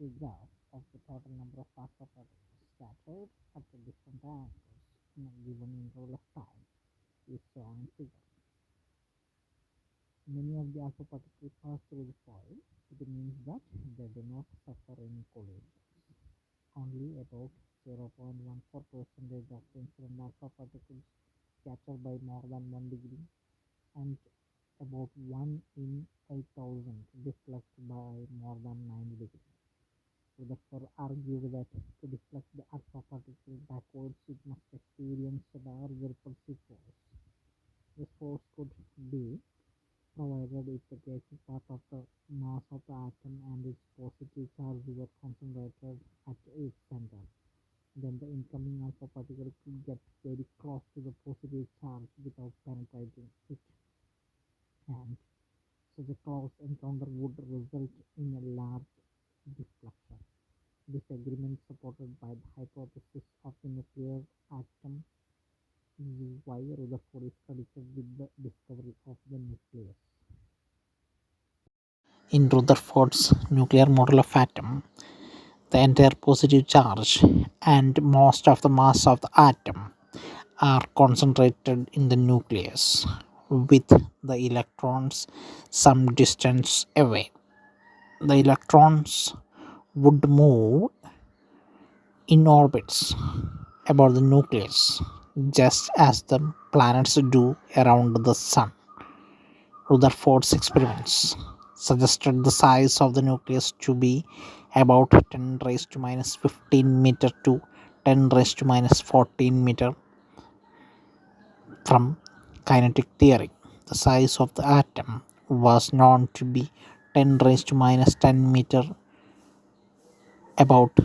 a graph of the total number of alpha particles scattered at the different angles in a given interval of time is shown in figure. Many of the alpha particles pass through the foil. It means that they do not suffer any collisions. Only about 0.14% of the incident alpha particles scatter by more than 1 degree, and about 1 in 8,000 deflect by more than 90 degrees. Rutherford argued that to deflect the alpha particle backwards, it must experience a large repulsive force. This force could be provided if the taking part of the mass of the atom and its positive charge were concentrated at its center. Then the incoming alpha particle could get very close to the positive charge without penetrating it, and such a close encounter would result in a large deflection. This agreement, supported by the hypothesis of the nuclear atom, is why Rutherford is credited with the discovery of the nucleus. In Rutherford's nuclear model of atom, the entire positive charge and most of the mass of the atom are concentrated in the nucleus, with the electrons some distance away. The electrons would move in orbits about the nucleus, just as the planets do around the sun. Rutherford's experiments suggested the size of the nucleus to be about 10 raised to minus 15 meter to 10 raised to minus 14 meter from kinetic theory. The size of the atom was known to be 10 raised to minus 10 meter, about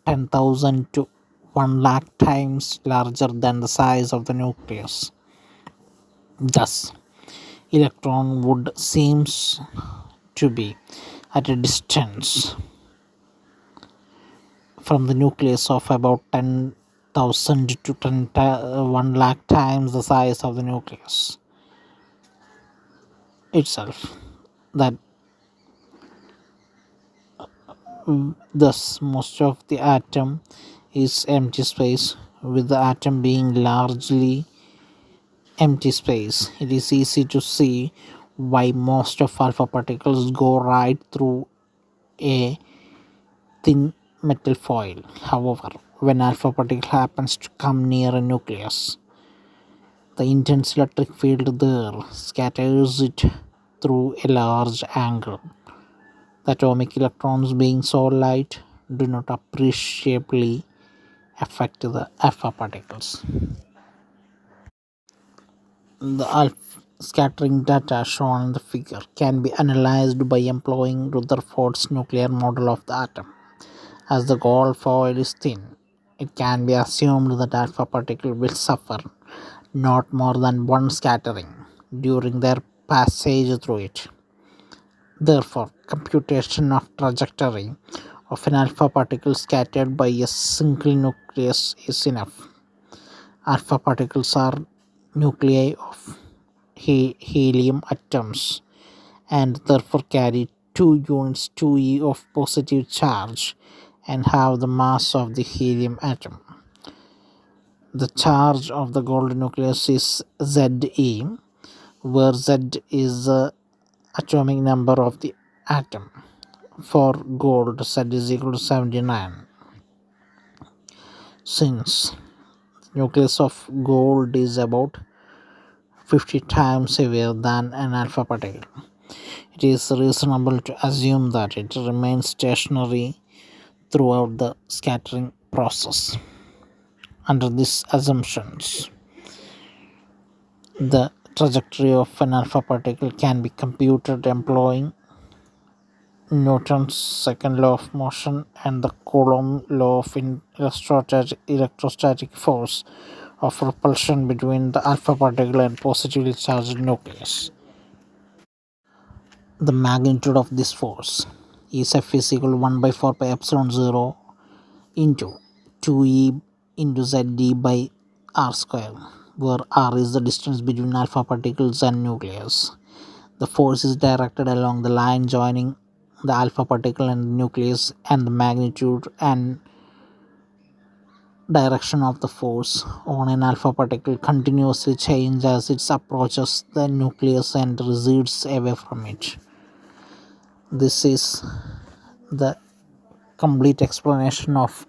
10,000 to 1 lakh times larger than the size of the nucleus. Thus, electron would seems to be at a distance from the nucleus of about 10,000 to 1 lakh times the size of the nucleus itself. That thus most of the atom is empty space, with the atom being largely empty space. It is easy to see why most of alpha particles go right through a thin metal foil. However, when alpha particle happens to come near a nucleus, the intense electric field there scatters it through a large angle. The atomic electrons, being so light, do not appreciably affect the alpha particles. The alpha scattering data shown in the figure can be analyzed by employing Rutherford's nuclear model of the atom. As the gold foil is thin, it can be assumed that alpha particle will suffer not more than one scattering during their passage through it. Therefore, computation of trajectory of an alpha particle scattered by a single nucleus is enough. Alpha particles are nuclei of helium atoms and therefore carry 2 units 2e of positive charge and have the mass of the helium atom. The charge of the gold nucleus is Ze, where Z is the atomic number of the atom. For gold, Z is equal to 79. Since the nucleus of gold is about 50 times heavier than an alpha particle, it is reasonable to assume that it remains stationary throughout the scattering process. Under these assumptions, the trajectory of an alpha particle can be computed employing Newton's second law of motion and the Coulomb law of electrostatic force of repulsion between the alpha particle and positively charged nucleus. The magnitude of this force is F is equal to 1 by 4 pi epsilon 0 into 2e into Ze by r square, where r is the distance between alpha particles and nucleus. The force is directed along the line joining the alpha particle and the nucleus, and the magnitude and direction of the force on an alpha particle continuously change as it approaches the nucleus and recedes away from it. This is the complete explanation of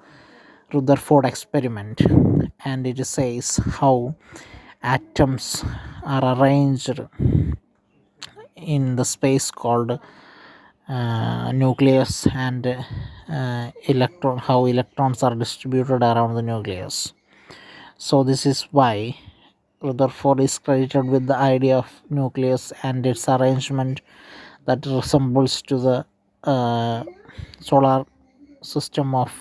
Rutherford experiment, and it says how atoms are arranged in the space called nucleus, and how electrons are distributed around the nucleus. So this is why Rutherford is credited with the idea of nucleus and its arrangement that resembles to the solar system of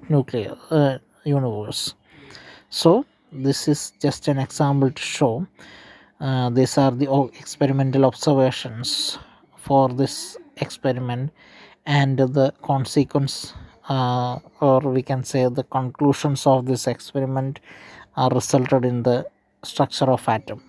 nuclear universe. So this is just an example to show these are the experimental observations for this experiment, and the consequence, or we can say the conclusions of this experiment are resulted in the structure of atom.